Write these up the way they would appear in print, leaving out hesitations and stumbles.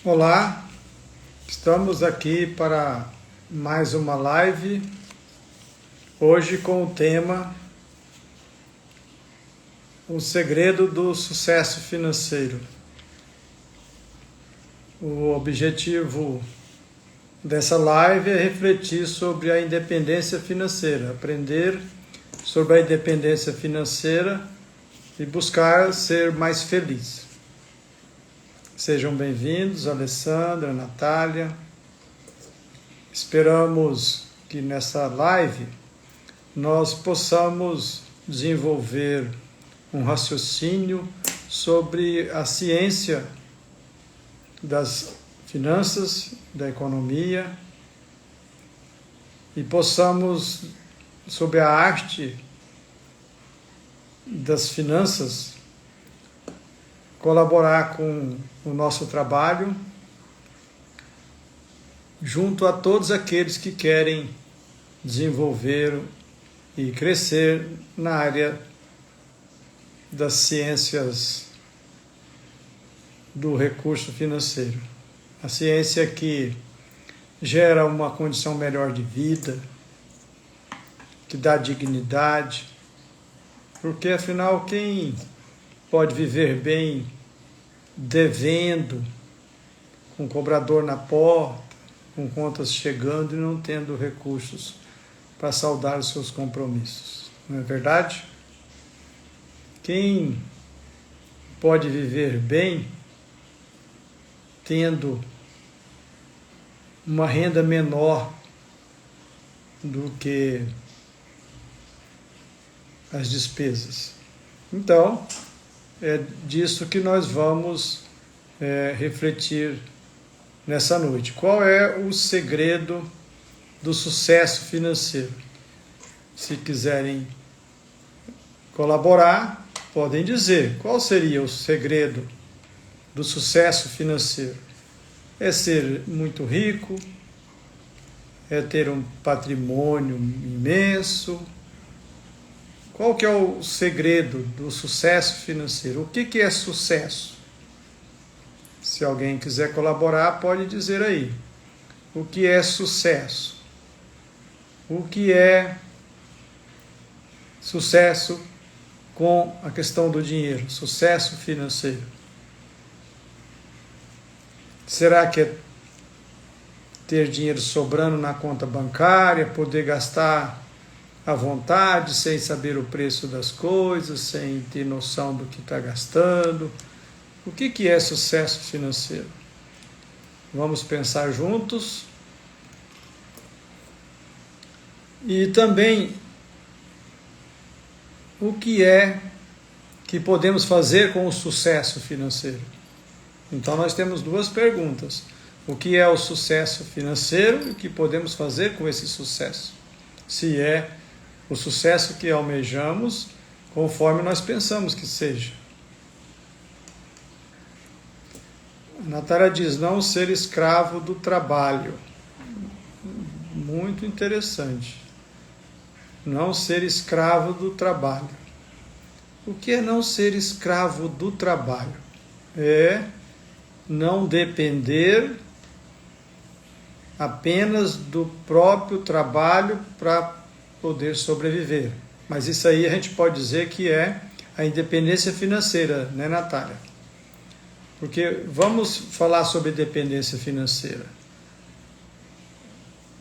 Olá, estamos aqui para mais uma live, hoje com o tema O Segredo do Sucesso Financeiro. O objetivo dessa live é refletir sobre a independência financeira, aprender sobre a independência financeira e buscar ser mais feliz. Sejam bem-vindos, Alessandra, Natália. Esperamos que nessa live nós possamos desenvolver um raciocínio sobre a ciência das finanças, da economia, e possamos, sobre a arte das finanças, colaborar com o nosso trabalho junto a todos aqueles que querem desenvolver e crescer na área das ciências do recurso financeiro. A ciência que gera uma condição melhor de vida, que dá dignidade, porque afinal quem pode viver bem devendo, com cobrador na porta, com contas chegando e não tendo recursos para saldar os seus compromissos? Não é verdade? Quem pode viver bem tendo uma renda menor do que as despesas? Então, é disso que nós vamos refletir nessa noite. Qual é o segredo do sucesso financeiro? Se quiserem colaborar, podem dizer qual seria o segredo do sucesso financeiro. É ser muito rico? É ter um patrimônio imenso? Qual que é o segredo do sucesso financeiro? O que é sucesso? Se alguém quiser colaborar, pode dizer aí. O que é sucesso? O que é sucesso com a questão do dinheiro? Sucesso financeiro. Será que é ter dinheiro sobrando na conta bancária, poder gastar à vontade, sem saber o preço das coisas, sem ter noção do que está gastando? O que é sucesso financeiro? Vamos pensar juntos. E também, o que é que podemos fazer com o sucesso financeiro? Então nós temos duas perguntas. O que é o sucesso financeiro e o que podemos fazer com esse sucesso? Se é o sucesso que almejamos, conforme nós pensamos que seja. A Natália diz: não ser escravo do trabalho. Muito interessante. Não ser escravo do trabalho. O que é não ser escravo do trabalho? É não depender apenas do próprio trabalho para poder sobreviver. Mas isso aí a gente pode dizer que é a independência financeira, né, Natália? Porque vamos falar sobre dependência financeira.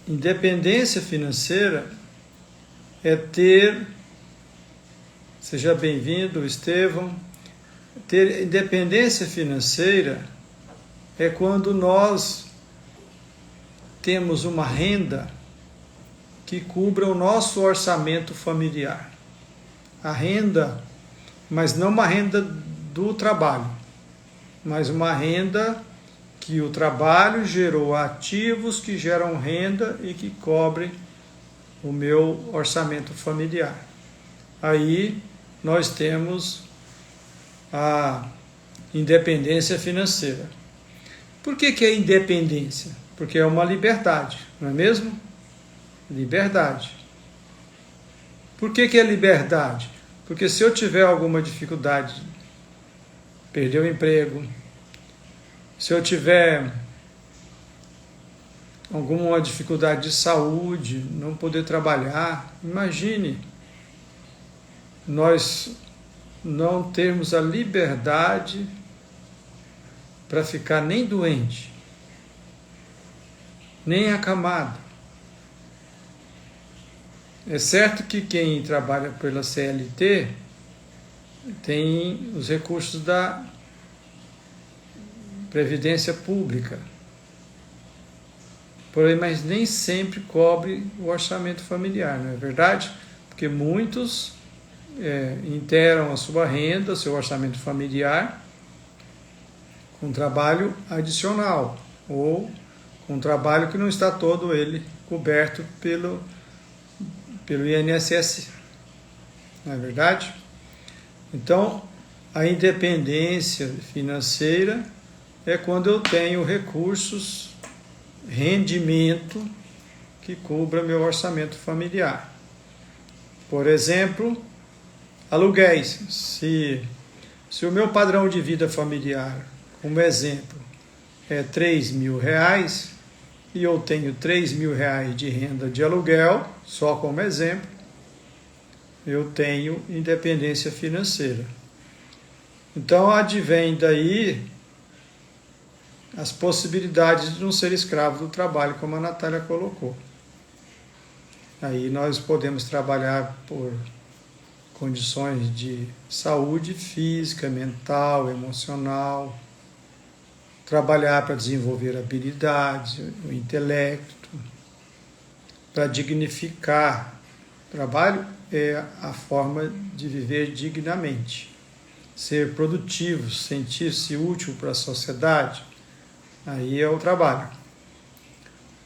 Independência financeira é ter, seja bem-vindo, Estevão, ter independência financeira é quando nós temos uma renda que cubra o nosso orçamento familiar. A renda, mas não uma renda do trabalho, mas uma renda que o trabalho gerou ativos que geram renda e que cobrem o meu orçamento familiar. Aí nós temos a independência financeira. Por que é independência? Porque é uma liberdade, não é mesmo? Liberdade. Por que é liberdade? Porque se eu tiver alguma dificuldade, perder o emprego, Se eu tiver alguma dificuldade de saúde, não poder trabalhar, imagine nós não termos a liberdade para ficar nem doente, nem acamado. É certo que quem trabalha pela CLT tem os recursos da Previdência Pública, porém, mas nem sempre cobre o orçamento familiar, não é verdade? Porque muitos interam a sua renda, seu orçamento familiar, com trabalho adicional, ou com trabalho que não está todo ele coberto pelo INSS, não é verdade? Então, a independência financeira é quando eu tenho recursos, rendimento que cubra meu orçamento familiar. Por exemplo, aluguéis. Se o meu padrão de vida familiar, como exemplo, é R$3.000 e eu tenho R$3.000 de renda de aluguel, só como exemplo, eu tenho independência financeira. Então, advém daí as possibilidades de não ser escravo do trabalho, como a Natália colocou. Aí nós podemos trabalhar por condições de saúde física, mental, emocional, trabalhar para desenvolver habilidades, o intelecto, para dignificar. O trabalho é a forma de viver dignamente, ser produtivo, sentir-se útil para a sociedade. Aí é o trabalho.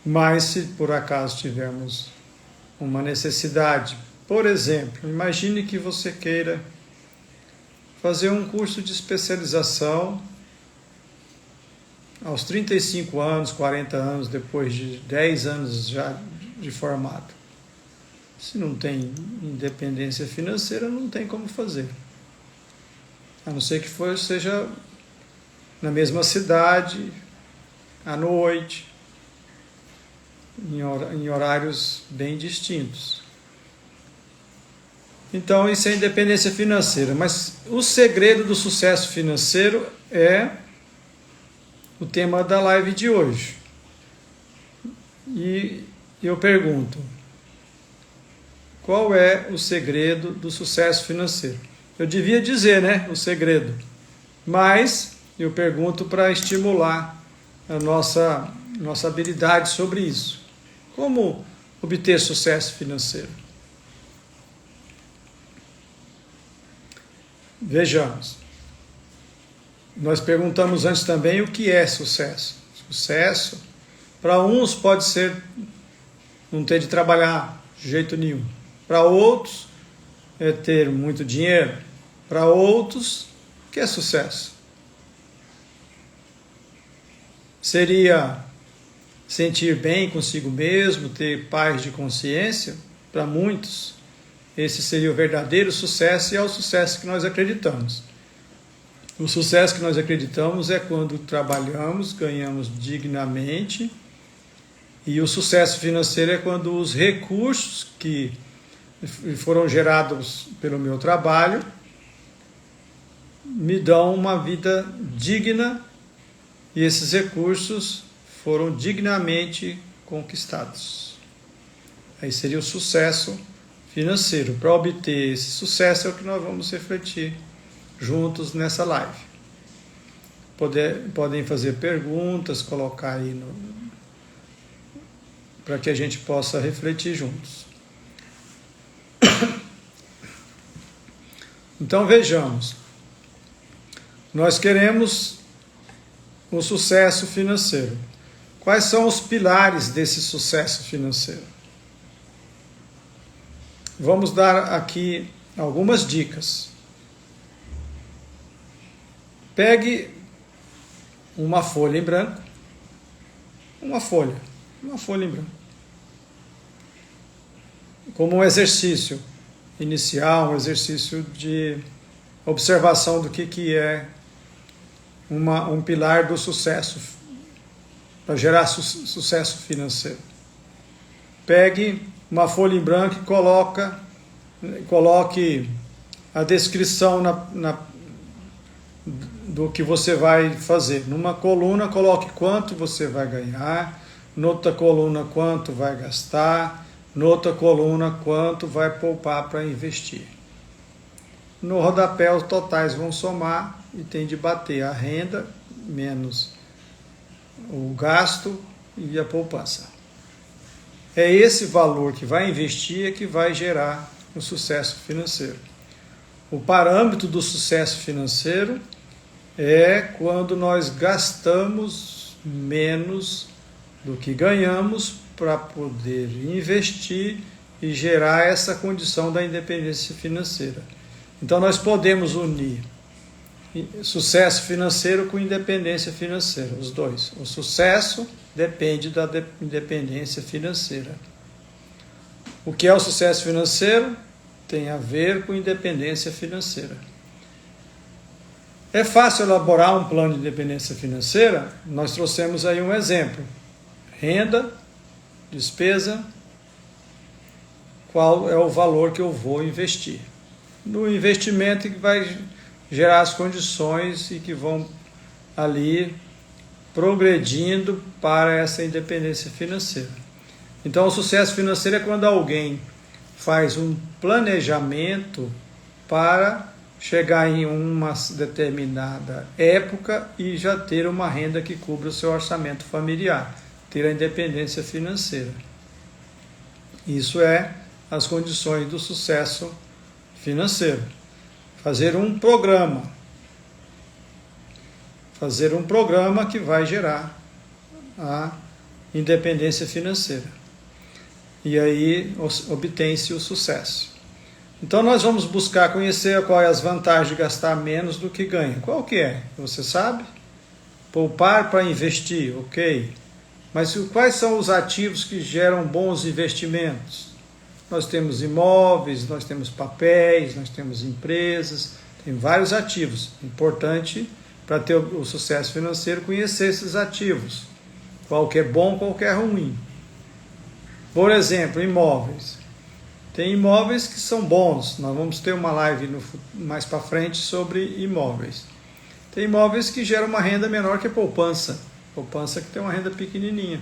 Mas se por acaso tivermos uma necessidade, por exemplo, imagine que você queira fazer um curso de especialização aos 35 anos, 40 anos, depois de 10 anos já de formado. Se não tem independência financeira, não tem como fazer. A não ser que seja na mesma cidade, à noite, em horários bem distintos. Então, isso é independência financeira. Mas o segredo do sucesso financeiro é o tema da live de hoje. E eu pergunto, qual é o segredo do sucesso financeiro? Eu devia dizer, né, o segredo. Mas eu pergunto para estimular a nossa habilidade sobre isso. Como obter sucesso financeiro? Vejamos. Nós perguntamos antes também o que é sucesso. Sucesso, para uns pode ser não ter de trabalhar de jeito nenhum. Para outros, é ter muito dinheiro. Para outros, o que é sucesso? Seria sentir bem consigo mesmo, ter paz de consciência? Para muitos, esse seria o verdadeiro sucesso e é o sucesso que nós acreditamos. O sucesso que nós acreditamos é quando trabalhamos, ganhamos dignamente, e o sucesso financeiro é quando os recursos que foram gerados pelo meu trabalho me dão uma vida digna e esses recursos foram dignamente conquistados. Aí seria o sucesso financeiro. Para obter esse sucesso é o que nós vamos refletir juntos nessa live. Podem fazer perguntas, colocar aí para que a gente possa refletir juntos. Então vejamos, nós queremos o sucesso financeiro. Quais são os pilares desse sucesso financeiro? Vamos dar aqui algumas dicas. Pegue uma folha em branco, uma folha em branco, como um exercício inicial, um exercício de observação do que é um pilar do sucesso, para gerar sucesso financeiro. Pegue uma folha em branco e coloque a descrição do que você vai fazer. Numa coluna, coloque quanto você vai ganhar, noutra coluna, quanto vai gastar, noutra coluna, quanto vai poupar para investir. No rodapé, os totais vão somar e tem de bater a renda menos o gasto e a poupança. É esse valor que vai investir que vai gerar o sucesso financeiro. O parâmetro do sucesso financeiro é quando nós gastamos menos do que ganhamos para poder investir e gerar essa condição da independência financeira. Então nós podemos unir sucesso financeiro com independência financeira, os dois. O sucesso depende da independência financeira. O que é o sucesso financeiro? Tem a ver com independência financeira. É fácil elaborar um plano de independência financeira? Nós trouxemos aí um exemplo. Renda, despesa, qual é o valor que eu vou investir. No investimento que vai gerar as condições e que vão ali progredindo para essa independência financeira. Então, o sucesso financeiro é quando alguém faz um planejamento para chegar em uma determinada época e já ter uma renda que cubra o seu orçamento familiar, ter a independência financeira. Isso é as condições do sucesso financeiro. Fazer um programa que vai gerar a independência financeira. E aí obtém-se o sucesso. Então nós vamos buscar conhecer quais as vantagens de gastar menos do que ganha. Qual que é? Você sabe? Poupar para investir, ok. Mas quais são os ativos que geram bons investimentos? Nós temos imóveis, nós temos papéis, nós temos empresas, tem vários ativos. Importante para ter o sucesso financeiro conhecer esses ativos. Qual que é bom, qual que é ruim. Por exemplo, imóveis. Tem imóveis que são bons. Nós vamos ter uma live mais para frente sobre imóveis. Tem imóveis que geram uma renda menor que a poupança. Poupança que tem uma renda pequenininha.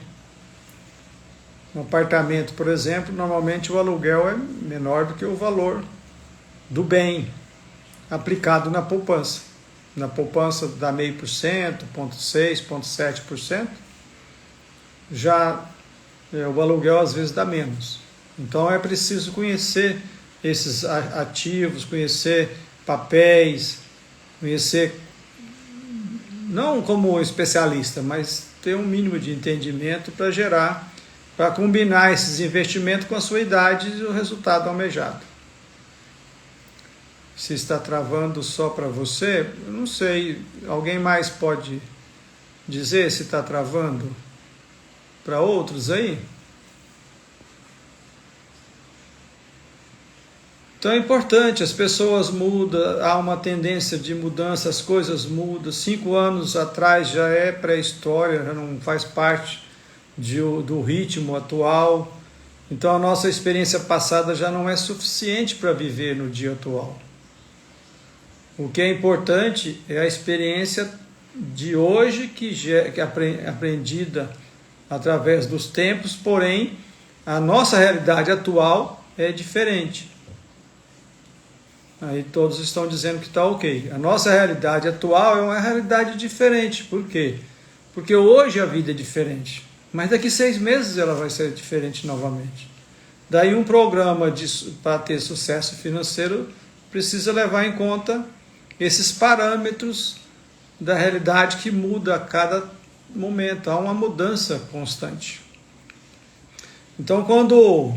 Um apartamento, por exemplo, normalmente o aluguel é menor do que o valor do bem aplicado na poupança. Na poupança dá 0,5%, 0,6%, 0,7%. Já o aluguel às vezes dá menos. Então é preciso conhecer esses ativos, conhecer papéis, conhecer, não como especialista, mas ter um mínimo de entendimento para combinar esses investimentos com a sua idade e o resultado almejado. Se está travando só para você, eu não sei, alguém mais pode dizer se está travando para outros aí? Então é importante, as pessoas mudam, há uma tendência de mudança, as coisas mudam. 5 anos atrás já é pré-história, já não faz parte do ritmo atual. Então a nossa experiência passada já não é suficiente para viver no dia atual. O que é importante é a experiência de hoje, que é aprendida através dos tempos, porém a nossa realidade atual é diferente. Aí todos estão dizendo que está ok. A nossa realidade atual é uma realidade diferente. Por quê? Porque hoje a vida é diferente. Mas daqui 6 meses ela vai ser diferente novamente. Daí um programa para ter sucesso financeiro precisa levar em conta esses parâmetros da realidade que muda a cada momento. Há uma mudança constante. Então quando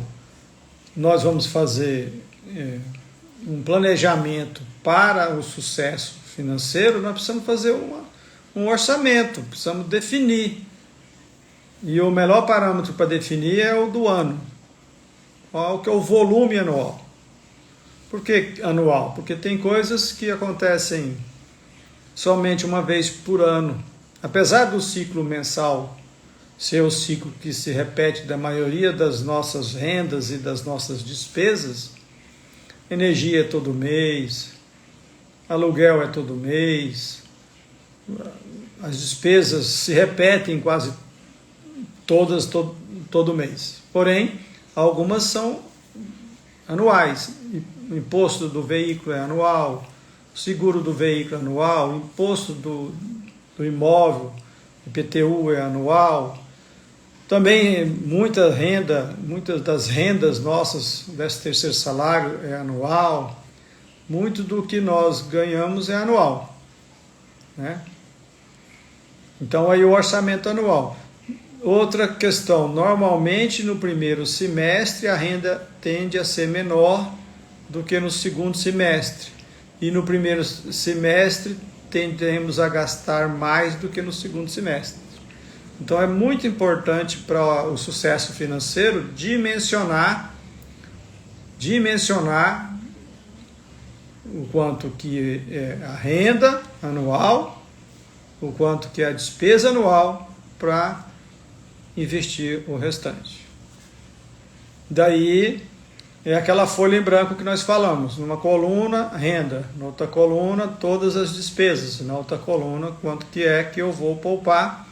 nós vamos fazer um planejamento para o sucesso financeiro, nós precisamos fazer um orçamento, precisamos definir. E o melhor parâmetro para definir é o do ano. Qual que é o volume anual? Por que anual? Porque tem coisas que acontecem somente uma vez por ano. Apesar do ciclo mensal ser o ciclo que se repete da maioria das nossas rendas e das nossas despesas, energia é todo mês, aluguel é todo mês, as despesas se repetem quase todas todo mês. Porém, algumas são anuais. O imposto do veículo é anual, o seguro do veículo é anual, o imposto do imóvel, IPTU é anual. Também muitas das rendas nossas, desse terceiro salário é anual. Muito do que nós ganhamos é anual, né? Então aí o orçamento anual. Outra questão, normalmente no primeiro semestre a renda tende a ser menor do que no segundo semestre. E no primeiro semestre tendemos a gastar mais do que no segundo semestre. Então é muito importante para o sucesso financeiro dimensionar o quanto que é a renda anual, o quanto que é a despesa anual para investir o restante. Daí é aquela folha em branco que nós falamos, numa coluna renda, na outra coluna todas as despesas, na outra coluna quanto que é que eu vou poupar.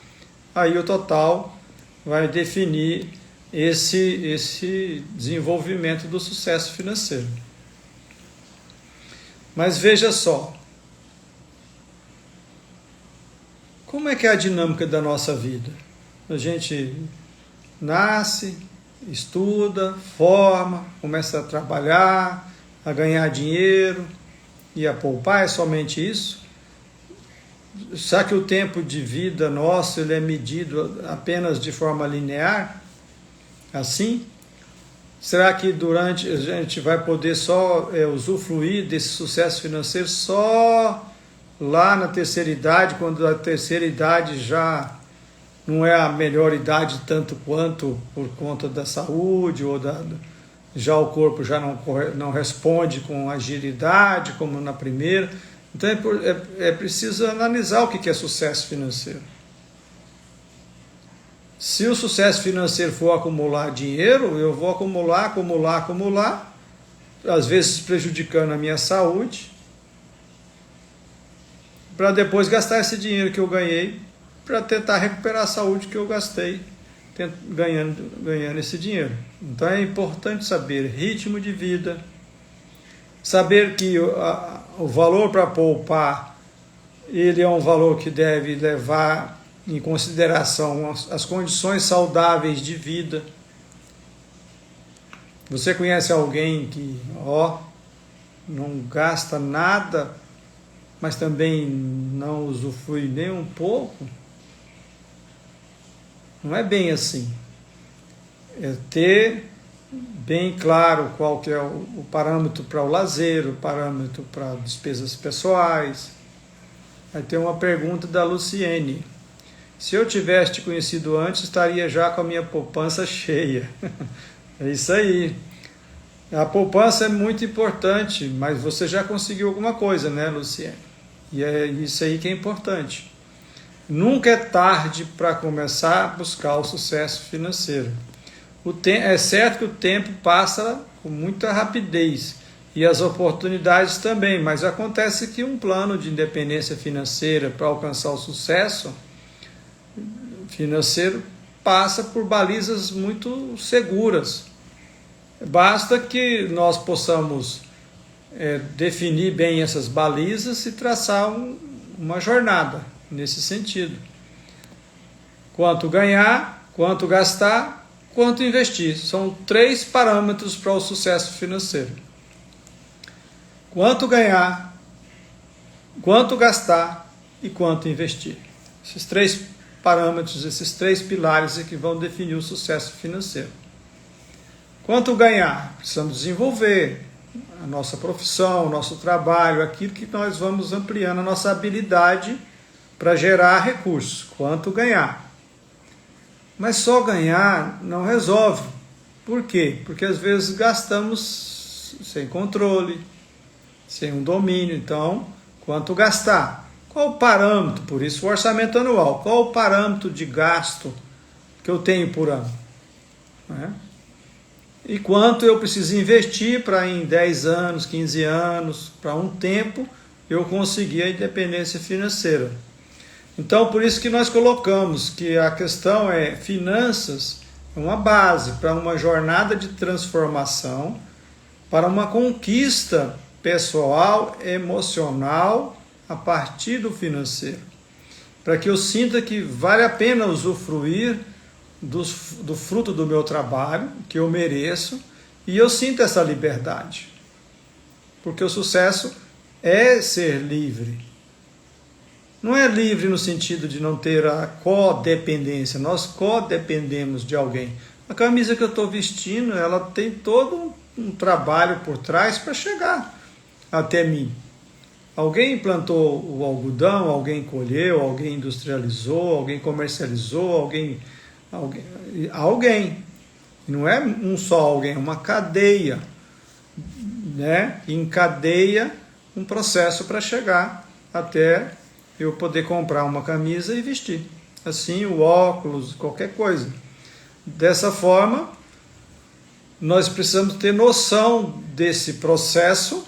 Aí o total vai definir esse desenvolvimento do sucesso financeiro. Mas veja só, como é que é a dinâmica da nossa vida? A gente nasce, estuda, forma, começa a trabalhar, a ganhar dinheiro e a poupar, é somente isso? Será que o tempo de vida nosso ele é medido apenas de forma linear? Assim? Será que a gente vai poder só usufruir desse sucesso financeiro só lá na terceira idade, quando a terceira idade já não é a melhor idade tanto quanto por conta da saúde, ou já o corpo já não responde com agilidade como na primeira? Então é preciso analisar o que é sucesso financeiro. Se o sucesso financeiro for acumular dinheiro, eu vou acumular, às vezes prejudicando a minha saúde, para depois gastar esse dinheiro que eu ganhei para tentar recuperar a saúde que eu gastei ganhando esse dinheiro. Então é importante saber ritmo de vida, saber que o valor para poupar, ele é um valor que deve levar em consideração as condições saudáveis de vida. Você conhece alguém que não gasta nada, mas também não usufrui nem um pouco? Não é bem assim. É ter bem claro qual que é o parâmetro para o lazer, o parâmetro para despesas pessoais. Aí tem uma pergunta da Luciene. Se eu tivesse te conhecido antes, estaria já com a minha poupança cheia. É isso aí. A poupança é muito importante, mas você já conseguiu alguma coisa, né, Luciene? E é isso aí que é importante. Nunca é tarde para começar a buscar o sucesso financeiro. É certo que o tempo passa com muita rapidez e as oportunidades também, mas acontece que um plano de independência financeira para alcançar o sucesso financeiro passa por balizas muito seguras. Basta que nós possamos definir bem essas balizas e traçar uma jornada nesse sentido. Quanto ganhar, quanto gastar, quanto investir. São 3 parâmetros para o sucesso financeiro. Quanto ganhar, quanto gastar e quanto investir. Esses 3 parâmetros, esses 3 pilares é que vão definir o sucesso financeiro. Quanto ganhar? Precisamos desenvolver a nossa profissão, o nosso trabalho, aquilo que nós vamos ampliando a nossa habilidade para gerar recursos. Quanto ganhar? Mas só ganhar não resolve. Por quê? Porque às vezes gastamos sem controle, sem um domínio. Então, quanto gastar? Qual o parâmetro, por isso o orçamento anual, qual o parâmetro de gasto que eu tenho por ano? Né? E quanto eu preciso investir para em 10 anos, 15 anos, para um tempo, eu conseguir a independência financeira. Então, por isso que nós colocamos que a questão é finanças, é uma base para uma jornada de transformação, para uma conquista pessoal, emocional, a partir do financeiro. Para que eu sinta que vale a pena usufruir do fruto do meu trabalho, que eu mereço, e eu sinto essa liberdade. Porque o sucesso é ser livre. Não é livre no sentido de não ter a codependência. Nós codependemos de alguém. A camisa que eu estou vestindo, ela tem todo um trabalho por trás para chegar até mim. Alguém plantou o algodão, alguém colheu, alguém industrializou, alguém comercializou, alguém. Não é um só alguém, é uma cadeia, né? Encadeia um processo para chegar até eu poder comprar uma camisa e vestir. Assim, o óculos, qualquer coisa. Dessa forma, nós precisamos ter noção desse processo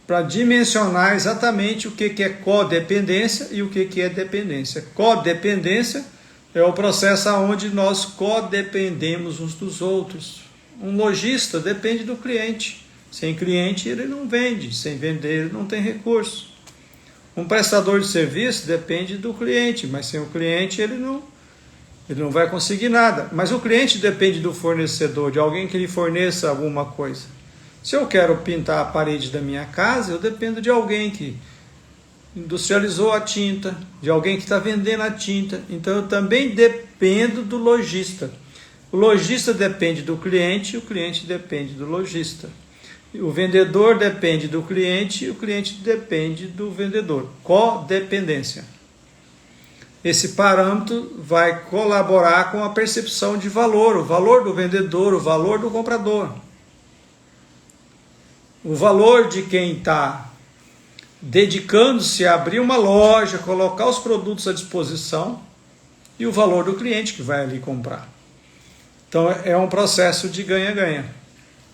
para dimensionar exatamente o que é codependência e o que é dependência. Codependência é o processo onde nós codependemos uns dos outros. Um lojista depende do cliente. Sem cliente ele não vende, sem vender ele não tem recurso. Um prestador de serviço depende do cliente, mas sem o cliente ele não vai conseguir nada. Mas o cliente depende do fornecedor, de alguém que lhe forneça alguma coisa. Se eu quero pintar a parede da minha casa, eu dependo de alguém que industrializou a tinta, de alguém que está vendendo a tinta. Então eu também dependo do lojista. O lojista depende do cliente, o cliente depende do lojista. O vendedor depende do cliente e o cliente depende do vendedor. Codependência. Esse parâmetro vai colaborar com a percepção de valor, o valor do vendedor, o valor do comprador. O valor de quem está dedicando-se a abrir uma loja, colocar os produtos à disposição e o valor do cliente que vai ali comprar. Então é um processo de ganha-ganha.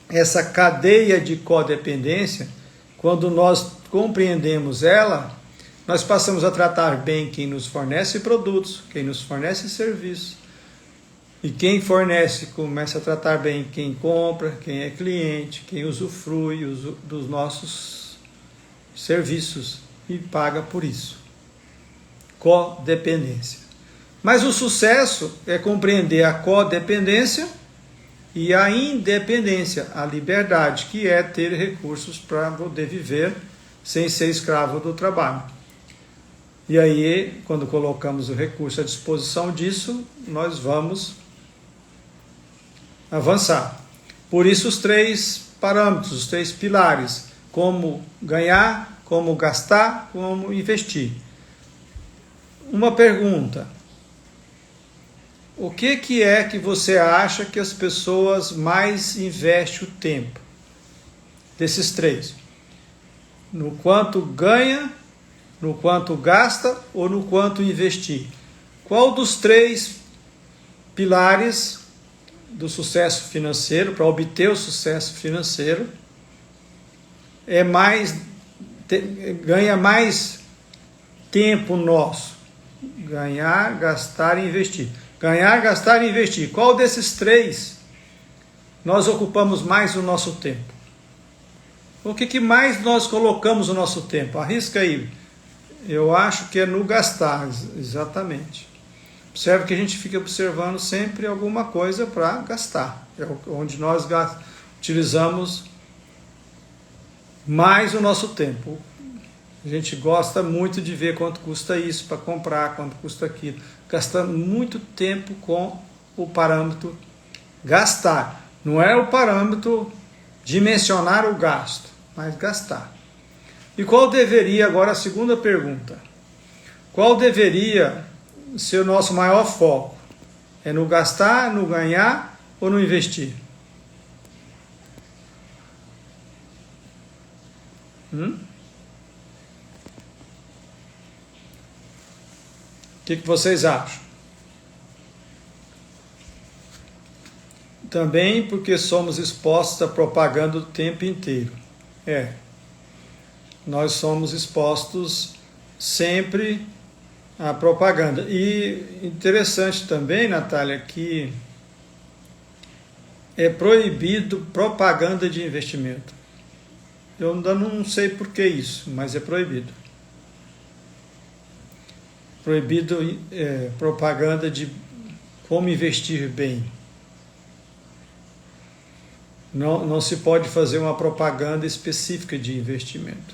Essa cadeia de codependência, quando nós compreendemos ela, nós passamos a tratar bem quem nos fornece produtos, quem nos fornece serviços. E quem fornece começa a tratar bem quem compra, quem é cliente, quem usufrui dos nossos serviços e paga por isso. Codependência. Mas o sucesso é compreender a codependência e a independência, a liberdade, que é ter recursos para poder viver sem ser escravo do trabalho. E aí, quando colocamos o recurso à disposição disso, nós vamos avançar. Por isso os 3 parâmetros, os 3 pilares: como ganhar, como gastar, como investir. Uma pergunta: o que é que você acha que as pessoas mais investem o tempo? Desses 3. No quanto ganha, no quanto gasta ou no quanto investir? Qual dos 3 pilares do sucesso financeiro, para obter o sucesso financeiro, ganha mais tempo nosso? Ganhar, gastar e investir. Ganhar, gastar e investir. Qual desses 3 nós ocupamos mais o nosso tempo? O que mais nós colocamos o nosso tempo? Arrisca aí. Eu acho que é no gastar, exatamente. Observe que a gente fica observando sempre alguma coisa para gastar. É onde nós utilizamos mais o nosso tempo. A gente gosta muito de ver quanto custa isso para comprar, quanto custa aquilo. Gastando muito tempo com o parâmetro gastar. Não é o parâmetro dimensionar o gasto, mas gastar. E qual deveria, agora a segunda pergunta, qual deveria ser o nosso maior foco? É no gastar, no ganhar ou no investir? que vocês acham? Também porque somos expostos à propaganda o tempo inteiro. Nós somos expostos sempre à propaganda. E interessante também, Natália, que é proibido propaganda de investimento. Eu ainda não sei por que isso, mas é proibido. Proibido propaganda de como investir bem. Não se pode fazer uma propaganda específica de investimento.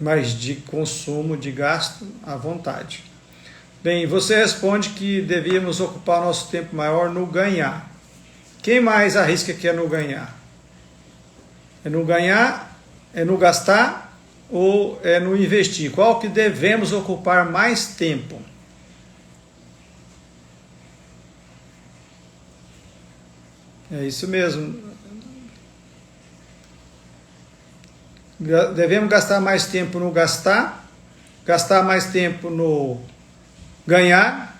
Mas de consumo, de gasto, à vontade. Bem, você responde que devíamos ocupar nosso tempo maior no ganhar. Quem mais arrisca que é no ganhar? É no ganhar, é no gastar ou é no investir? Qual que devemos ocupar mais tempo? É isso mesmo. Devemos gastar mais tempo no gastar mais tempo no ganhar,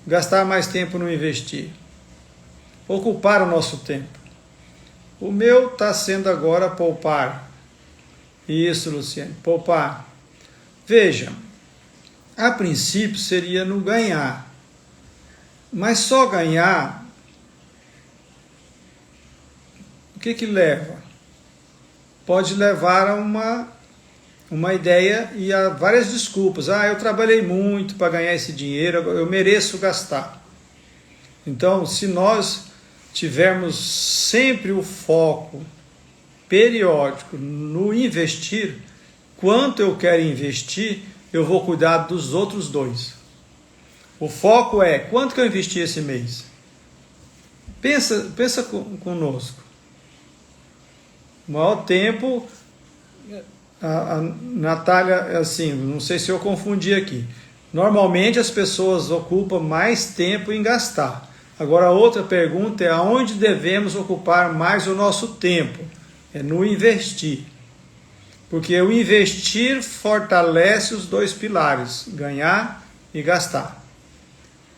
gastar mais tempo no investir. Ocupar o nosso tempo. O meu está sendo agora poupar. Isso, Luciane, poupar. Veja, a princípio seria no ganhar. Mas só ganhar, o que leva? Pode levar a uma ideia e a várias desculpas. Eu trabalhei muito para ganhar esse dinheiro, eu mereço gastar. Então, se nós tivermos sempre o foco periódico no investir, quanto eu quero investir, eu vou cuidar dos outros dois. O foco é quanto que eu investi esse mês. Pensa conosco. O maior tempo, a Natália, assim, não sei se eu confundi aqui. Normalmente as pessoas ocupam mais tempo em gastar. Agora a outra pergunta é aonde devemos ocupar mais o nosso tempo? É no investir. Porque o investir fortalece os dois pilares, ganhar e gastar.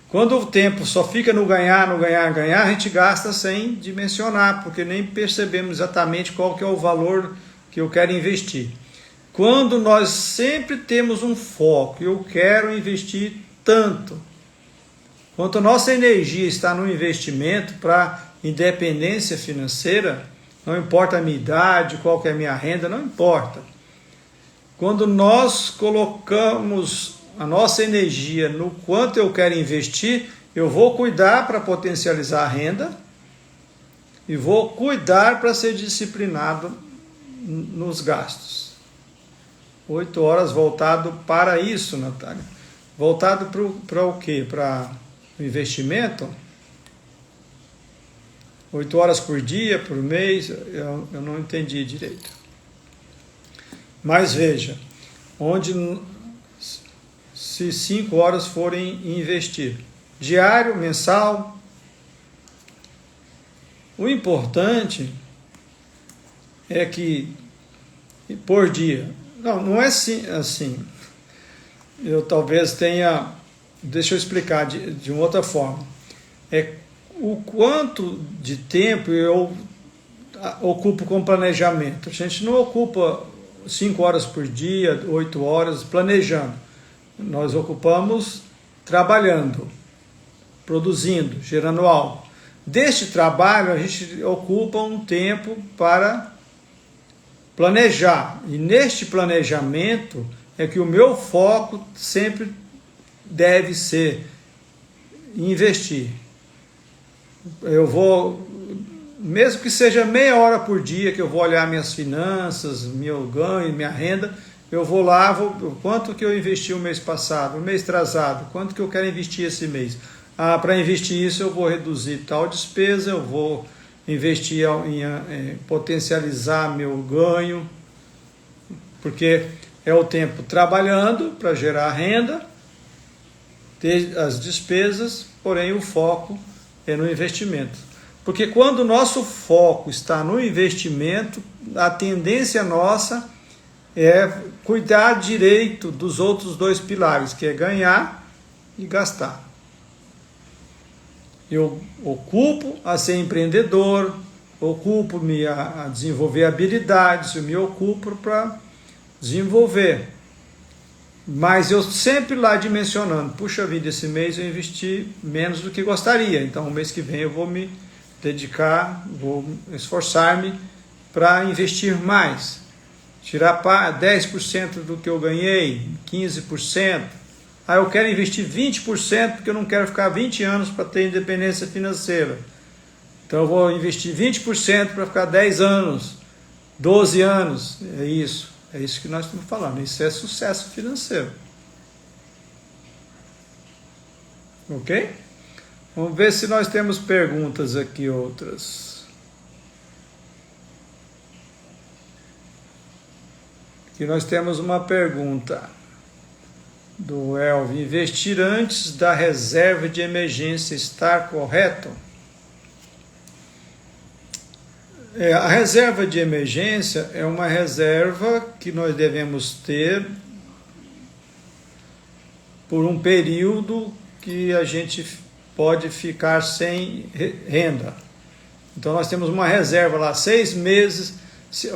Quando o tempo só fica no ganhar, a gente gasta sem dimensionar, porque nem percebemos exatamente qual que é o valor que eu quero investir. Quando nós sempre temos um foco, eu quero investir tanto. Quanto a nossa energia está no investimento para independência financeira, não importa a minha idade, qual que é a minha renda, não importa. Quando nós colocamos a nossa energia no quanto eu quero investir, eu vou cuidar para potencializar a renda e vou cuidar para ser disciplinado nos gastos. 8 horas voltado para isso, Natália. Voltado para o quê? Para o investimento? 8 horas por dia, por mês? Eu não entendi direito. Mas veja, se 5 horas forem investir, diário, mensal, o importante é que por dia, não é assim, eu talvez tenha, deixa eu explicar de uma outra forma, é o quanto de tempo eu ocupo com planejamento. A gente não ocupa 5 horas por dia, 8 horas planejando. Nós ocupamos trabalhando, produzindo, gerando algo. Deste trabalho, a gente ocupa um tempo para planejar. E neste planejamento é que o meu foco sempre deve ser investir. Eu vou, mesmo que seja meia hora por dia, que eu vou olhar minhas finanças, meu ganho, minha renda, eu vou lá, quanto que eu investi o mês passado, o mês atrasado, quanto que eu quero investir esse mês. Para investir isso eu vou reduzir tal despesa, eu vou investir em potencializar meu ganho, porque é o tempo trabalhando para gerar renda, ter as despesas, porém o foco é no investimento. Porque quando o nosso foco está no investimento, a tendência nossa é cuidar direito dos outros dois pilares, que é ganhar e gastar. Eu ocupo a ser empreendedor, ocupo-me a desenvolver habilidades, eu me ocupo para desenvolver. Mas eu sempre lá dimensionando, puxa vida, esse mês eu investi menos do que gostaria, então o mês que vem eu vou me dedicar, vou esforçar-me para investir mais. Tirar 10% do que eu ganhei, 15%. Ah, eu quero investir 20% porque eu não quero ficar 20 anos para ter independência financeira. Então eu vou investir 20% para ficar 10 anos, 12 anos. É isso que nós estamos falando. Isso é sucesso financeiro. Ok? Vamos ver se nós temos perguntas aqui, outras. Aqui nós temos uma pergunta do Elvio. Investir antes da reserva de emergência está correto? A reserva de emergência é uma reserva que nós devemos ter por um período que a gente pode ficar sem renda. Então nós temos uma reserva lá, 6 meses.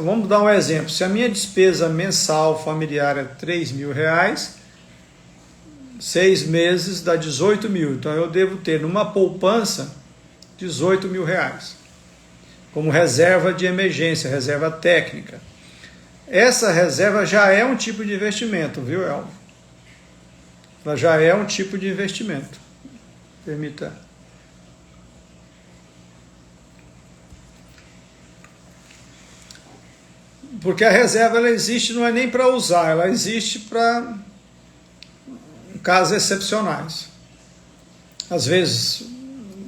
Vamos dar um exemplo. Se a minha despesa mensal familiar é R$3.000, 6 meses dá 18 mil. Então eu devo ter numa poupança R$18.000 como reserva de emergência, reserva técnica. Essa reserva já é um tipo de investimento, viu, Elvio? Ela já é um tipo de investimento. Permita. Porque a reserva ela existe não é nem para usar, ela existe para casos excepcionais. Às vezes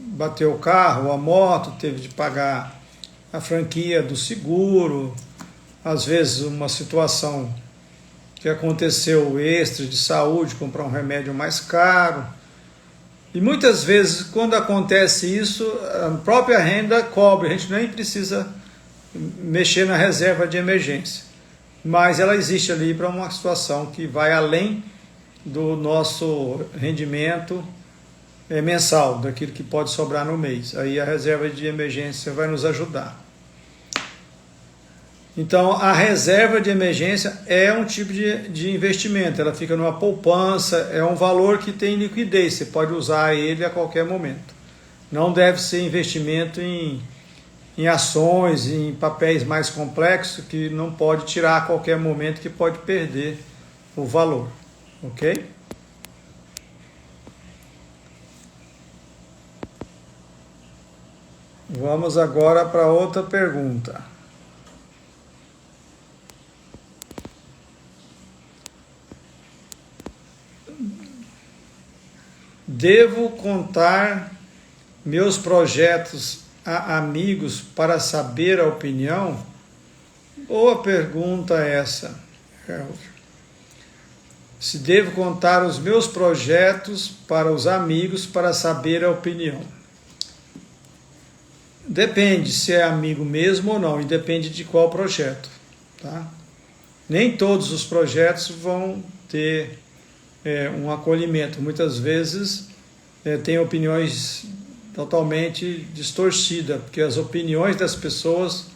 bateu o carro, a moto, teve de pagar a franquia do seguro, às vezes uma situação que aconteceu extra de saúde, comprar um remédio mais caro. E muitas vezes, quando acontece isso, a própria renda cobre, a gente nem precisa mexer na reserva de emergência. Mas ela existe ali para uma situação que vai além do nosso rendimento mensal, daquilo que pode sobrar no mês. Aí a reserva de emergência vai nos ajudar. Então, a reserva de emergência é um tipo de investimento, ela fica numa poupança, é um valor que tem liquidez, você pode usar ele a qualquer momento. Não deve ser investimento em ações, em papéis mais complexos, que não pode tirar a qualquer momento, que pode perder o valor. Ok? Vamos agora para outra pergunta. Devo contar meus projetos a amigos para saber a opinião? Boa pergunta essa, Elvio. Se devo contar os meus projetos para os amigos para saber a opinião. Depende se é amigo mesmo ou não, e depende de qual projeto. Tá? Nem todos os projetos vão ter um acolhimento. Muitas vezes tem opiniões totalmente distorcidas, porque as opiniões das pessoas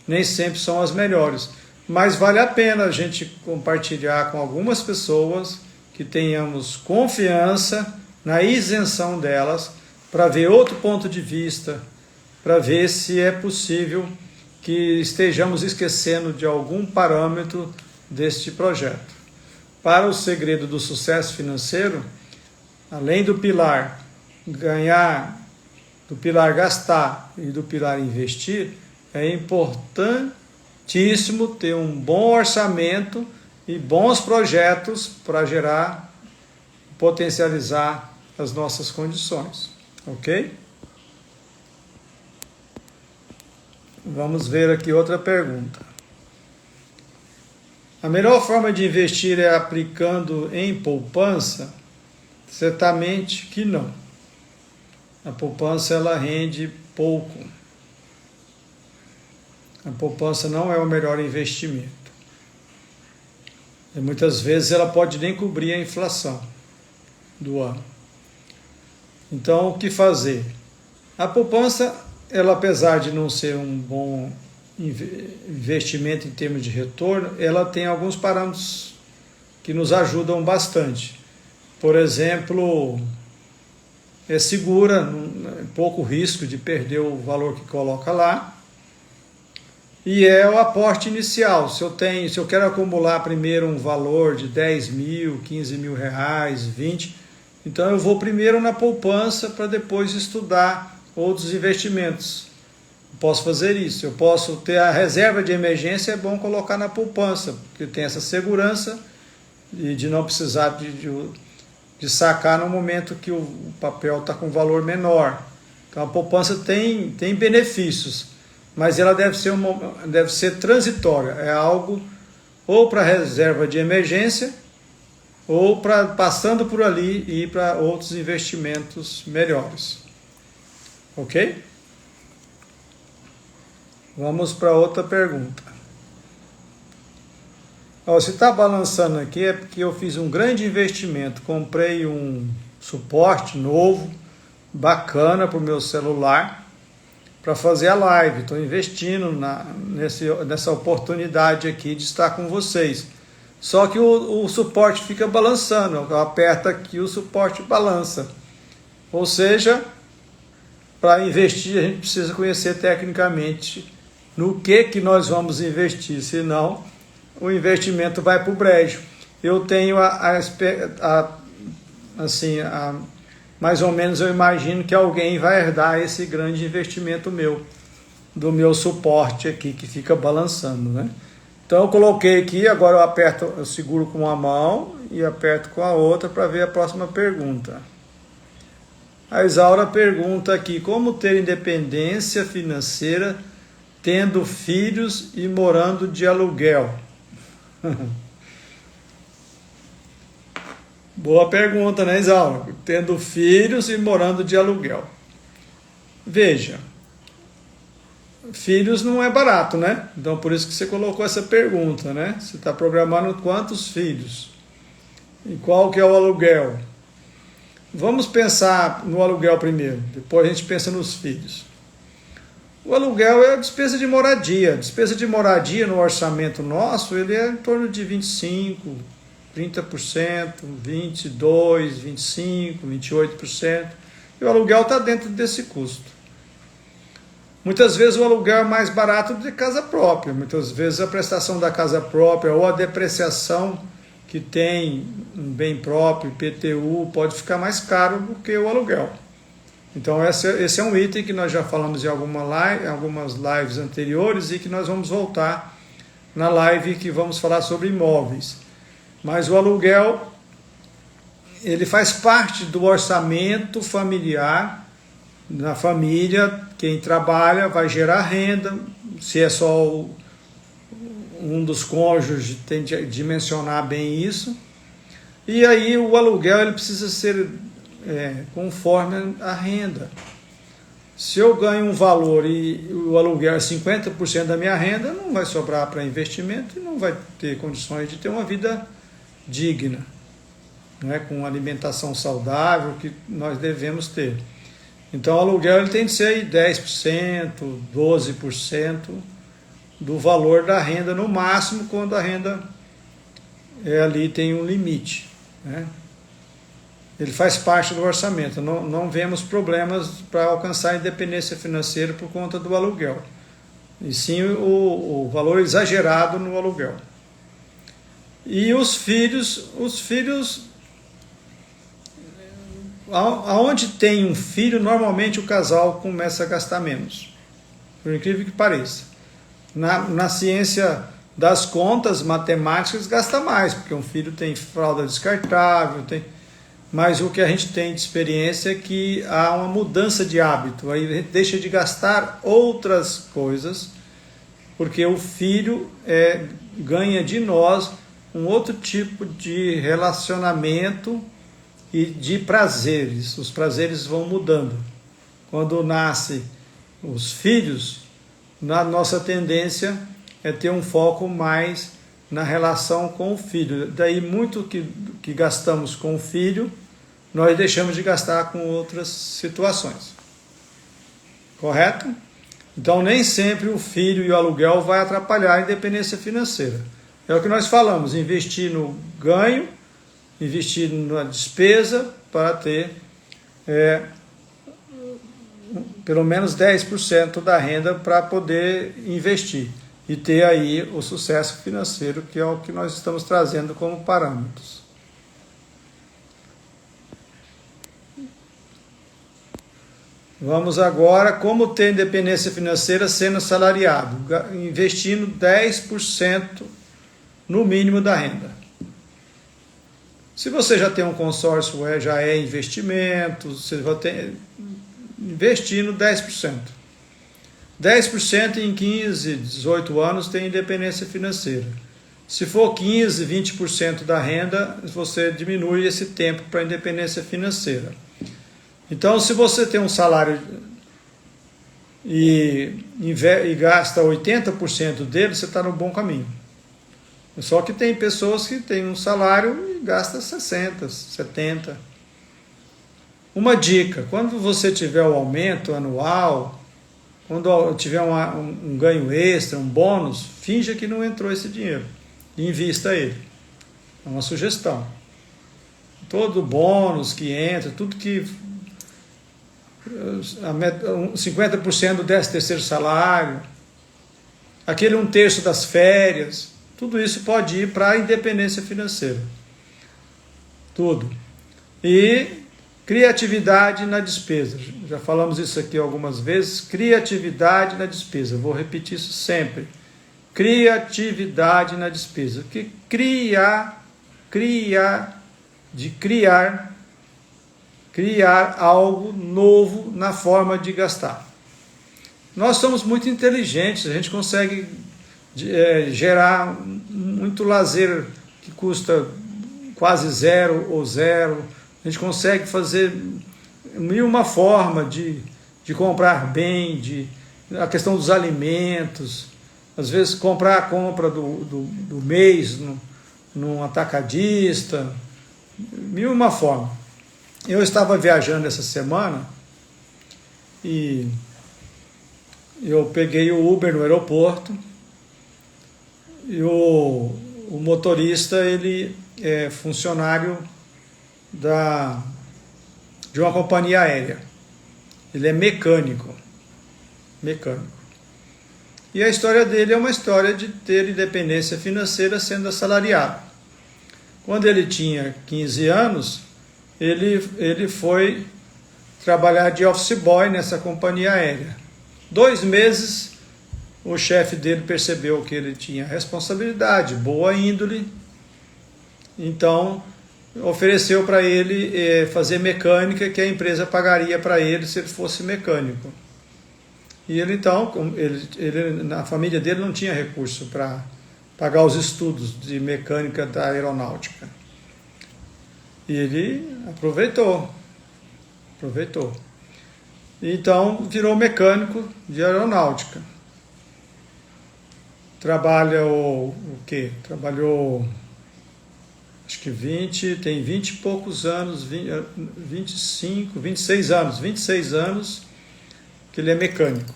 nem sempre são as melhores. Mas vale a pena a gente compartilhar com algumas pessoas que tenhamos confiança na isenção delas, para ver outro ponto de vista, para ver se é possível que estejamos esquecendo de algum parâmetro deste projeto. Para o segredo do sucesso financeiro, além do pilar ganhar, do pilar gastar e do pilar investir, é importantíssimo ter um bom orçamento e bons projetos para gerar, potencializar as nossas condições. Ok? Vamos ver aqui outra pergunta. A melhor forma de investir é aplicando em poupança? Certamente que não. A poupança ela rende pouco. A poupança não é o melhor investimento. E muitas vezes ela pode nem cobrir a inflação do ano. Então, o que fazer? A poupança, ela apesar de não ser um bom investimento em termos de retorno, ela tem alguns parâmetros que nos ajudam bastante. Por exemplo, é segura, pouco risco de perder o valor que coloca lá. E é o aporte inicial. Se eu quero acumular primeiro um valor de 10 mil, 15 mil reais, 20, então eu vou primeiro na poupança para depois estudar outros investimentos. Eu posso fazer isso. Eu posso ter a reserva de emergência, é bom colocar na poupança, porque tem essa segurança de não precisar de sacar no momento que o papel está com valor menor. Então a poupança tem benefícios, mas ela deve ser transitória. É algo ou para reserva de emergência, ou passando por ali e ir para outros investimentos melhores. Ok? Vamos para outra pergunta. Se está balançando aqui é porque eu fiz um grande investimento. Comprei um suporte novo, bacana para o meu celular, para fazer a live. Estou investindo nessa oportunidade aqui de estar com vocês. Só que o suporte fica balançando. Eu aperto aqui, o suporte balança. Ou seja, para investir a gente precisa conhecer tecnicamente no que nós vamos investir, senão o investimento vai para o brejo. Eu tenho mais ou menos eu imagino que alguém vai herdar esse grande investimento do meu suporte aqui, que fica balançando, né? Então eu coloquei aqui, agora eu seguro com uma mão e aperto com a outra para ver a próxima pergunta. A Isaura pergunta aqui, como ter independência financeira tendo filhos e morando de aluguel? Boa pergunta, né, Isaura? Tendo filhos e morando de aluguel. Veja, filhos não é barato, né? Então por isso que você colocou essa pergunta, né? Você está programando quantos filhos? E qual que é o aluguel? Vamos pensar no aluguel primeiro, depois a gente pensa nos filhos. O aluguel é a despesa de moradia. A despesa de moradia no orçamento nosso, ele é em torno de 25%, 30%, 22%, 25%, 28%. E o aluguel está dentro desse custo. Muitas vezes o aluguel é mais barato do que casa própria. Muitas vezes a prestação da casa própria ou a depreciação que tem um bem próprio, IPTU, pode ficar mais caro do que o aluguel. Então esse é um item que nós já falamos em algumas lives anteriores e que nós vamos voltar na live que vamos falar sobre imóveis. Mas o aluguel, ele faz parte do orçamento familiar. Na família, quem trabalha vai gerar renda, se é só um dos cônjuges, tem de dimensionar bem isso. E aí o aluguel ele precisa ser conforme a renda. Se eu ganho um valor e o aluguel é 50% da minha renda, não vai sobrar para investimento e não vai ter condições de ter uma vida digna, né, com alimentação saudável que nós devemos ter. Então o aluguel ele tem de ser aí 10%, 12% do valor da renda, no máximo quando a renda ali tem um limite, né? Ele faz parte do orçamento, não vemos problemas para alcançar a independência financeira por conta do aluguel, e sim o valor exagerado no aluguel. E os filhos, aonde tem um filho, normalmente o casal começa a gastar menos, por incrível que pareça. Na ciência das contas matemáticas gasta mais, porque um filho tem fralda descartável, mas o que a gente tem de experiência é que há uma mudança de hábito, aí a gente deixa de gastar outras coisas, porque o filho ganha de nós um outro tipo de relacionamento e de prazeres. Os prazeres vão mudando. Quando nascem os filhos, a nossa tendência é ter um foco mais na relação com o filho. Daí muito que gastamos com o filho, nós deixamos de gastar com outras situações. Correto? Então nem sempre o filho e o aluguel vai atrapalhar a independência financeira. É o que nós falamos, investir no ganho, investir na despesa para ter pelo menos 10% da renda para poder investir e ter aí o sucesso financeiro, que é o que nós estamos trazendo como parâmetros. Vamos agora, como ter independência financeira sendo assalariado, investindo 10% no mínimo da renda. Se você já tem um consórcio, já é investimento, você vai ter, investindo 10%. 10% em 15, 18 anos tem independência financeira. Se for 15, 20% da renda, você diminui esse tempo para independência financeira. Então, se você tem um salário e gasta 80% dele, você está no bom caminho. Só que tem pessoas que têm um salário e gastam 60%, 70%. Uma dica, quando você tiver o aumento anual, quando tiver um ganho extra, um bônus, finja que não entrou esse dinheiro e invista ele. É uma sugestão. Todo bônus que entra, tudo que 50% do 13º salário, aquele 1/3 das férias, tudo isso pode ir para a independência financeira. Tudo. E criatividade na despesa. Já falamos isso aqui algumas vezes. Criatividade na despesa. Vou repetir isso sempre. Criatividade na despesa. Que criar algo novo na forma de gastar. Nós somos muito inteligentes, a gente consegue gerar muito lazer que custa quase zero ou zero. A gente consegue fazer uma forma de comprar bem, a questão dos alimentos, às vezes comprar a compra do mês num atacadista, uma forma. Eu estava viajando essa semana e eu peguei o Uber no aeroporto e o motorista, ele é funcionário de uma companhia aérea. Ele é mecânico. E a história dele é uma história de ter independência financeira sendo assalariado. Quando ele tinha 15 anos, ele foi trabalhar de office boy nessa companhia aérea. 2 meses, o chefe dele percebeu que ele tinha responsabilidade, boa índole, então ofereceu para ele fazer mecânica, que a empresa pagaria para ele se ele fosse mecânico. E ele então, na família dele não tinha recurso para pagar os estudos de mecânica da aeronáutica. E ele aproveitou. Então, virou mecânico de aeronáutica. Trabalha o quê? Trabalhou, acho que 20 e poucos anos, 25, 26 anos que ele é mecânico.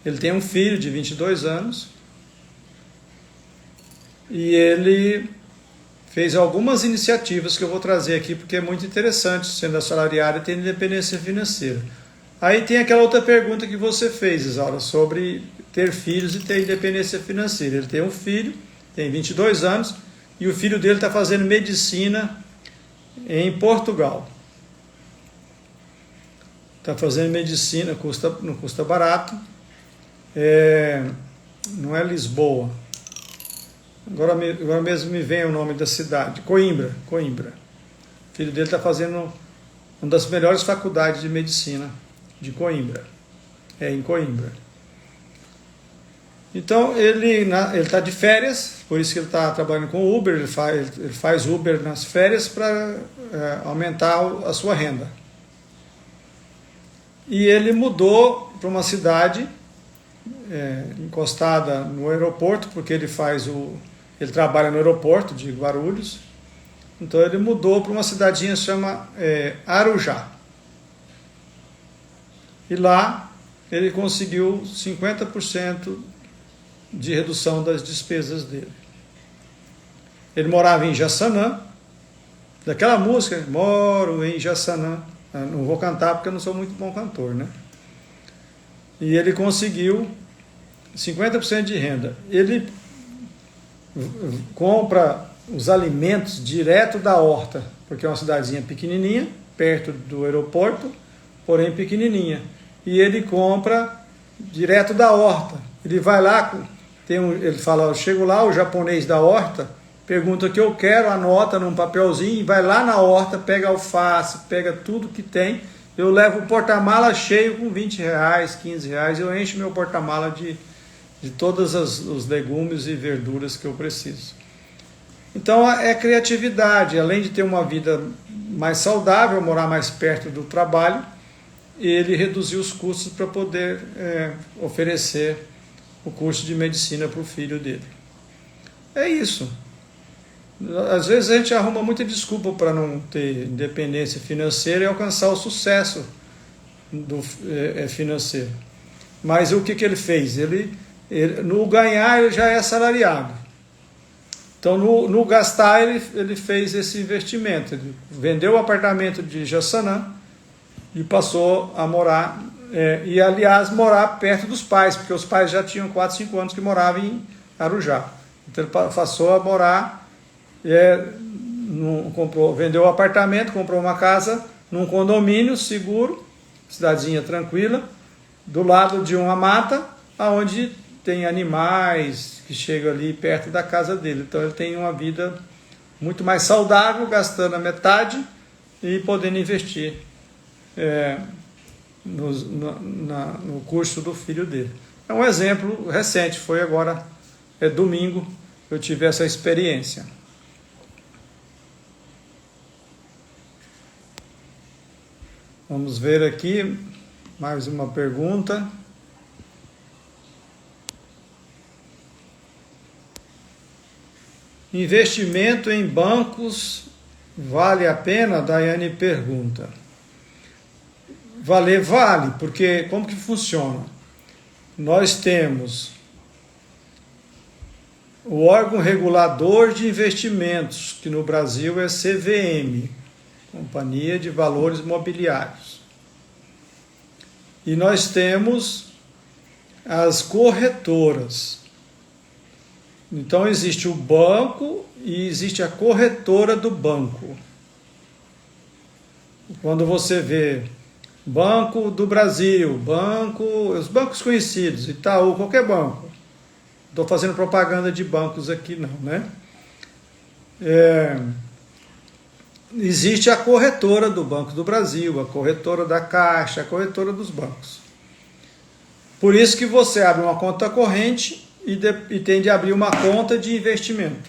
Ele tem um filho de 22 anos e ele fez algumas iniciativas que eu vou trazer aqui, porque é muito interessante, sendo assalariado e tendo independência financeira. Aí tem aquela outra pergunta que você fez, Isaura, sobre ter filhos e ter independência financeira. Ele tem um filho, tem 22 anos, e o filho dele está fazendo medicina em Portugal. Está fazendo medicina, não custa barato. Não é Lisboa. Agora mesmo me vem o nome da cidade. Coimbra. O filho dele está fazendo uma das melhores faculdades de medicina de Coimbra. Em Coimbra. Então, ele está de férias, por isso que ele está trabalhando com Uber, ele faz Uber nas férias para aumentar a sua renda. E ele mudou para uma cidade encostada no aeroporto, porque ele trabalha no aeroporto de Guarulhos. Então ele mudou para uma cidadinha que se chama Arujá. E lá ele conseguiu 50% de redução das despesas dele. Ele morava em Jaçanã, daquela música, moro em Jaçanã. Não vou cantar porque eu não sou muito bom cantor, né? E ele conseguiu 50% de renda. Ele compra os alimentos direto da horta, porque é uma cidadezinha pequenininha, perto do aeroporto, porém pequenininha. E ele compra direto da horta. Ele vai lá, ele fala, eu chego lá, o japonês da horta pergunta o que eu quero, anota num papelzinho, vai lá na horta, pega alface, pega tudo que tem. Eu levo o porta-mala cheio com R$20, R$15, eu encho meu porta-mala de todos os legumes e verduras que eu preciso. Então é criatividade, além de ter uma vida mais saudável, morar mais perto do trabalho, ele reduziu os custos para poder oferecer o curso de medicina para o filho dele. É isso. Às vezes a gente arruma muita desculpa para não ter independência financeira e alcançar o sucesso financeiro. Mas o que ele fez? Ele, no ganhar, ele já é assalariado. Então, no gastar, ele fez esse investimento. Ele vendeu o apartamento de Jaçanã e passou a morar, e aliás, morar perto dos pais, porque os pais já tinham 4, 5 anos que moravam em Arujá. Então, ele passou a morar, vendeu o apartamento, comprou uma casa num condomínio seguro, cidadezinha tranquila, do lado de uma mata, onde tem animais que chegam ali perto da casa dele. Então ele tem uma vida muito mais saudável, gastando a metade e podendo investir no curso do filho dele. É um exemplo recente, foi agora, domingo, eu tive essa experiência. Vamos ver aqui mais uma pergunta. Investimento em bancos vale a pena? Daiane pergunta. Vale, porque como que funciona? Nós temos o órgão regulador de investimentos, que no Brasil é CVM, Companhia de Valores Mobiliários. E nós temos as corretoras. Então existe o banco e existe a corretora do banco. Quando você vê Banco do Brasil, os bancos conhecidos, Itaú, qualquer banco. Estou fazendo propaganda de bancos aqui não, né? Existe a corretora do Banco do Brasil, a corretora da Caixa, a corretora dos bancos. Por isso que você abre uma conta corrente e tem de abrir uma conta de investimento.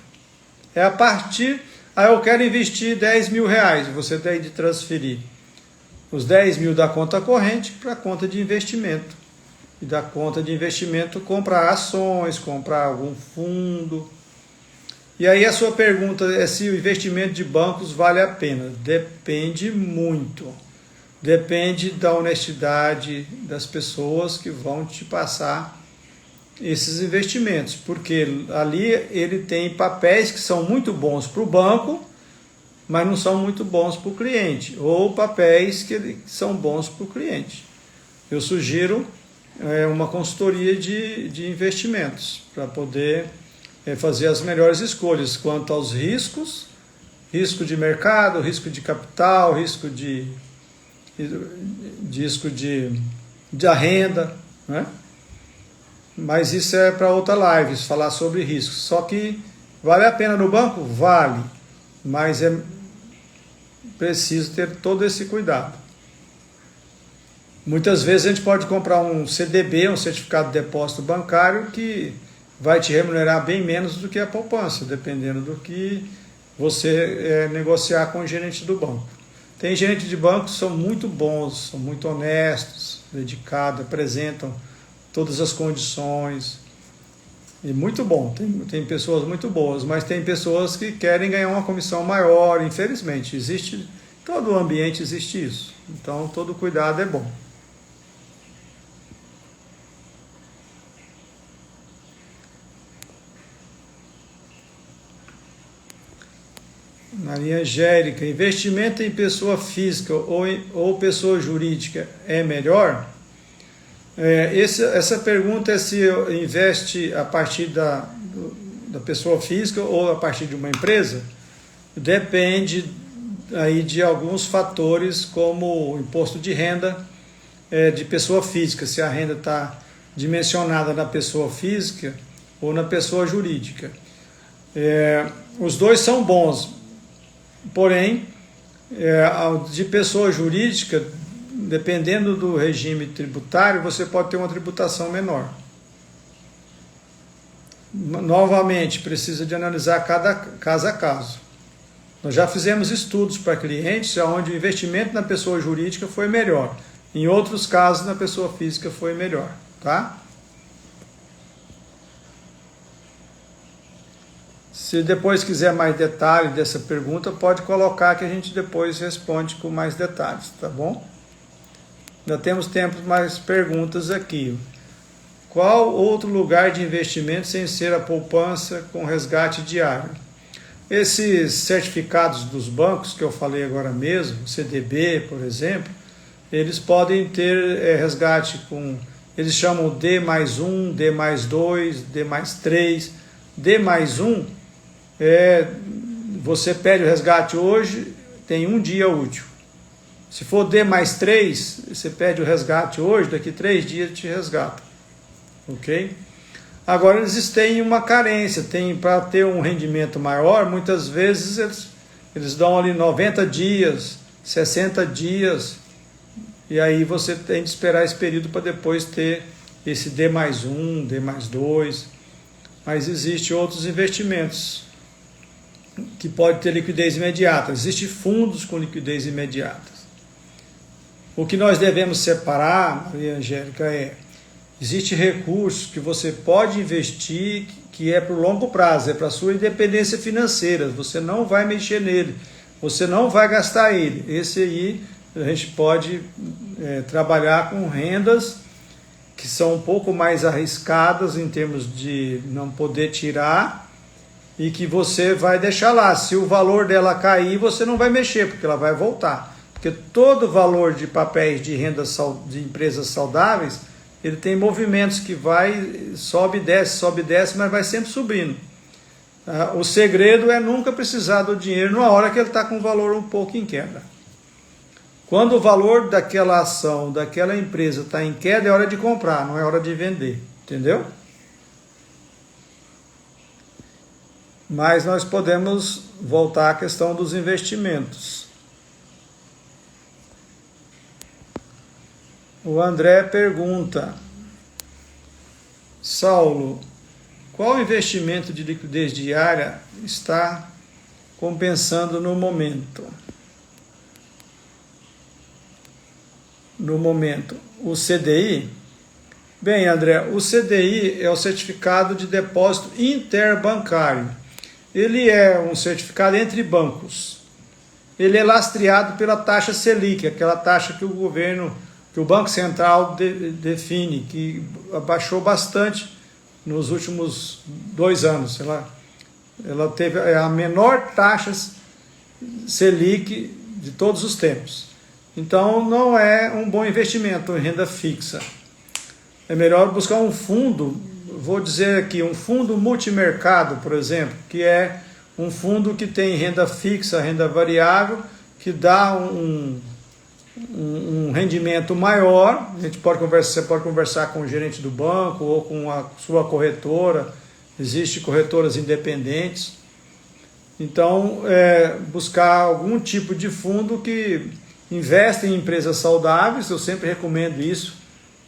Eu quero investir R$10.000, você tem de transferir os 10 mil da conta corrente para a conta de investimento. E da conta de investimento comprar ações, comprar algum fundo. E aí a sua pergunta é se o investimento de bancos vale a pena. Depende muito. Depende da honestidade das pessoas que vão te passar esses investimentos, porque ali ele tem papéis que são muito bons para o banco, mas não são muito bons para o cliente, ou papéis que são bons para o cliente. Eu sugiro uma consultoria de investimentos para poder fazer as melhores escolhas quanto aos riscos, risco de mercado, risco de capital, risco de renda, né? Mas isso é para outra live, falar sobre riscos. Só que vale a pena no banco? Vale, mas é preciso ter todo esse cuidado. Muitas vezes a gente pode comprar um CDB, um certificado de depósito bancário, que vai te remunerar bem menos do que a poupança, dependendo do que você negociar com o gerente do banco. Tem gerentes de banco que são muito bons, são muito honestos, dedicados, apresentam todas as condições. E muito bom, tem pessoas muito boas, mas tem pessoas que querem ganhar uma comissão maior, infelizmente. Existe, todo o ambiente existe isso. Então, todo cuidado é bom. Maria Angélica, investimento em pessoa física ou pessoa jurídica é melhor? Essa pergunta é se investe a partir da pessoa física ou a partir de uma empresa. Depende aí de alguns fatores, como o imposto de renda de pessoa física, se a renda está dimensionada na pessoa física ou na pessoa jurídica. Os dois são bons, porém, de pessoa jurídica, dependendo do regime tributário, você pode ter uma tributação menor. Novamente, precisa de analisar cada caso a caso. Nós já fizemos estudos para clientes onde o investimento na pessoa jurídica foi melhor. Em outros casos, na pessoa física foi melhor, tá? Se depois quiser mais detalhe dessa pergunta, pode colocar que a gente depois responde com mais detalhes, tá bom? Ainda temos tempo para mais perguntas aqui. Qual outro lugar de investimento sem ser a poupança com resgate diário? Esses certificados dos bancos que eu falei agora mesmo, CDB, por exemplo, eles podem ter resgate com, eles chamam D+1, D+2, D+3. D+1 você pede o resgate hoje, tem um dia útil. Se for D+3, você pede o resgate hoje, daqui 3 dias te resgata. Ok? Agora eles têm uma carência, para ter um rendimento maior, muitas vezes eles dão ali 90 dias, 60 dias, e aí você tem de esperar esse período para depois ter esse D+1, D+2, mas existem outros investimentos que podem ter liquidez imediata, existem fundos com liquidez imediata. O que nós devemos separar, Maria Angélica, existe recurso que você pode investir que é para o longo prazo, é para a sua independência financeira, você não vai mexer nele, você não vai gastar ele. Esse aí a gente pode trabalhar com rendas que são um pouco mais arriscadas em termos de não poder tirar e que você vai deixar lá. Se o valor dela cair, você não vai mexer, porque ela vai voltar. Porque todo valor de papéis de renda de empresas saudáveis, ele tem movimentos que sobe e desce, mas vai sempre subindo. O segredo é nunca precisar do dinheiro na hora que ele está com o valor um pouco em queda. Quando o valor daquela ação, daquela empresa está em queda, é hora de comprar, não é hora de vender. Entendeu? Mas nós podemos voltar à questão dos investimentos. O André pergunta: Saulo, qual investimento de liquidez diária está compensando no momento? O CDI? Bem, André, o CDI é o Certificado de Depósito Interbancário. Ele é um certificado entre bancos. Ele é lastreado pela taxa Selic, aquela taxa que o Banco Central define, que abaixou bastante nos últimos 2 anos. Ela teve a menor taxa Selic de todos os tempos. Então, não é um bom investimento em renda fixa. É melhor buscar um fundo, vou dizer aqui, um fundo multimercado, por exemplo, que é um fundo que tem renda fixa, renda variável, que dá um rendimento maior. Você pode conversar com o gerente do banco ou com a sua corretora. Existem corretoras independentes. Então, buscar algum tipo de fundo que investe em empresas saudáveis. Eu sempre recomendo isso,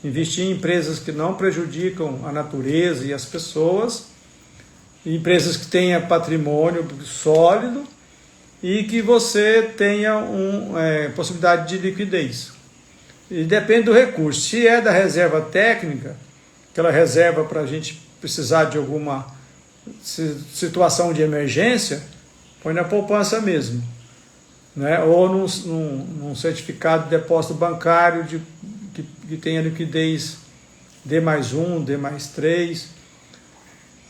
investir em empresas que não prejudicam a natureza e as pessoas, empresas que tenham patrimônio sólido e que você tenha possibilidade de liquidez. E depende do recurso. Se é da reserva técnica, aquela reserva para a gente precisar de alguma situação de emergência, põe na poupança mesmo, né? Ou num certificado de depósito bancário que tenha liquidez D+1, D+3.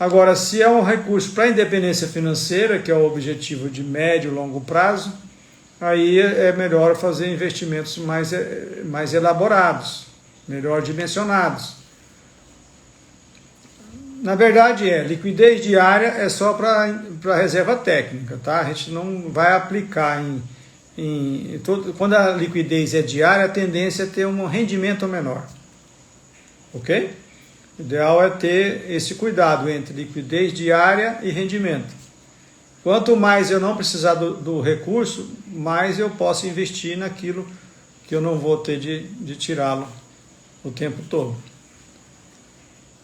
Agora, se é um recurso para a independência financeira, que é o objetivo de médio e longo prazo, aí é melhor fazer investimentos mais elaborados, melhor dimensionados. Na verdade, liquidez diária é só para reserva técnica, tá? A gente não vai aplicar quando a liquidez é diária, a tendência é ter um rendimento menor, ok? O ideal é ter esse cuidado entre liquidez diária e rendimento. Quanto mais eu não precisar do recurso, mais eu posso investir naquilo que eu não vou ter de tirá-lo o tempo todo.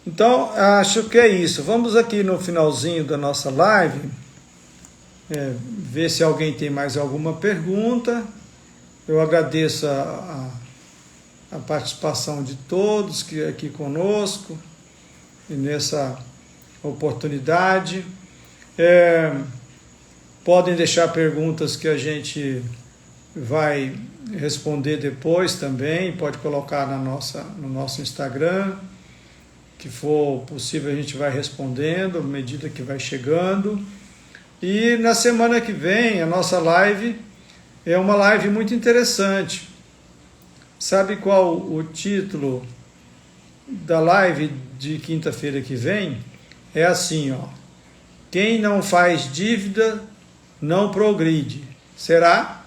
Então, acho que é isso. Vamos aqui no finalzinho da nossa live, ver se alguém tem mais alguma pergunta. Eu agradeço a participação de todos que aqui conosco e nessa oportunidade. Podem deixar perguntas que a gente vai responder depois também, pode colocar no nosso Instagram, que for possível a gente vai respondendo à medida que vai chegando. E na semana que vem a nossa live é uma live muito interessante. Sabe qual o título da live de quinta-feira que vem? É assim, ó: quem não faz dívida não progride. Será?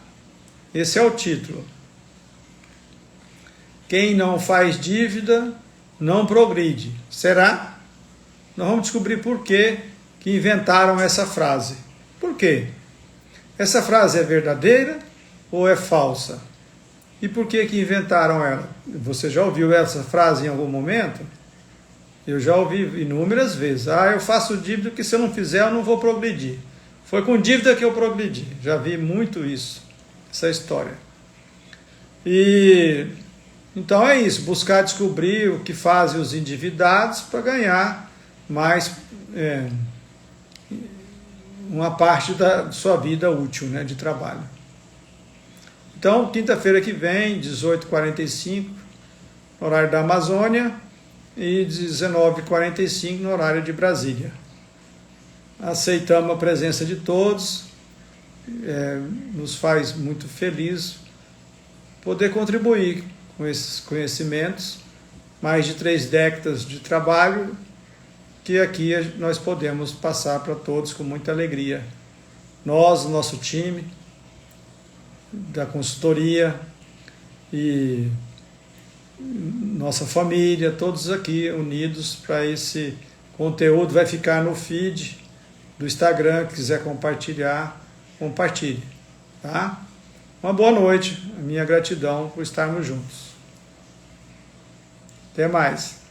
Esse é o título. Quem não faz dívida não progride. Será? Nós vamos descobrir por que inventaram essa frase. Por quê? Essa frase é verdadeira ou é falsa? E por que inventaram ela? Você já ouviu essa frase em algum momento? Eu já ouvi inúmeras vezes. Eu faço dívida porque se eu não fizer eu não vou progredir. Foi com dívida que eu progredi. Já vi muito isso, essa história. Então é isso, buscar descobrir o que fazem os endividados para ganhar mais uma parte da sua vida útil, né, de trabalho. Então, quinta-feira que vem, 18h45, no horário da Amazônia, e 19h45 no horário de Brasília. Aceitamos a presença de todos, nos faz muito feliz poder contribuir com esses conhecimentos, mais de 3 décadas de trabalho, que aqui nós podemos passar para todos com muita alegria. Nós, o nosso time da consultoria e nossa família, todos aqui unidos para esse conteúdo. Vai ficar no feed do Instagram, que quiser compartilhar, compartilhe, tá? Uma boa noite, a minha gratidão por estarmos juntos. Até mais.